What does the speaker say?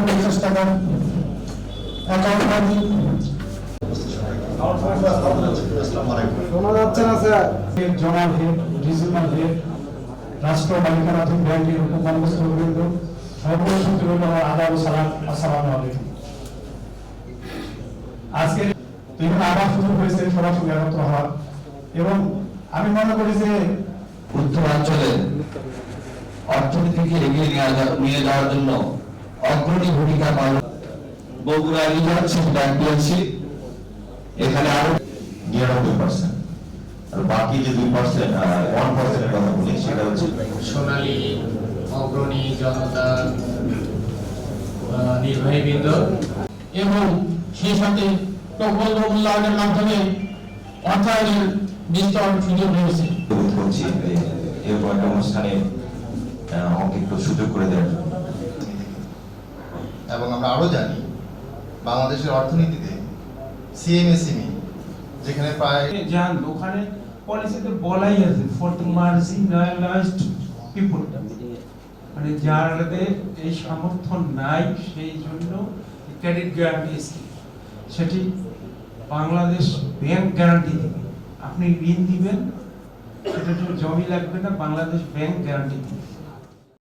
50 টাকা অ্যাকাউন্ট মানি শোনা যাচ্ছে না sir. Zonal head, regional head, রাষ্ট্র মালিকানাধীন ব্যাংকের উপকর্মচারীবৃন্দ, সর্বশক্তি রইল আমার আদাব ও সালাম। আসসালামু আলাইকুম। আজকে এখানে আবার সুযোগ হয়েছে সরাসরি একত্র হওয়ার, এবং আমি মনে করি যে উত্তরাঞ্চলের অর্থনীতিকে এগিয়ে নিয়ে যাওয়ার জন্য অগ্রণী ভূমিকা পালন বগুড়া লিডারশিপ ব্যাংক পিএলসি এখানে আরো 99%, আর বাকি যে 2% 1% এর কথা বলি সেটা হচ্ছে সোনালী অগ্রণী জনতা নির্বাহীবৃন্দ এবং সেই সাথে প্রকল্প মূল্যায়নের মাধ্যমে অর্থায়নের বিস্তর সুযোগ রয়েছে। বোধ করছি এরকম একটা অনুষ্ঠানে আমাকে একটু সুযোগ করে দেওয়ার জন্য। এবং আমরা আরো জানি বাংলাদেশের অর্থনীতিতে সিএমএসএমই যেখানে প্রায় যান ওখানে পলিসিতে বলাই আছে ফর দ্য মার্জিনালাইজড পিপল, মানে যাদের এই সামর্থ্য নাই সেই জন্য ক্রেডিট গ্যারান্টি স্কিম, সেটি বাংলাদেশ ব্যাংক গ্যারান্টি দিবে। আপনি ঋণ দিবেন, সেটার জন্য জমি লাগবে না, বাংলাদেশ ব্যাংক গ্যারান্টি দিবে।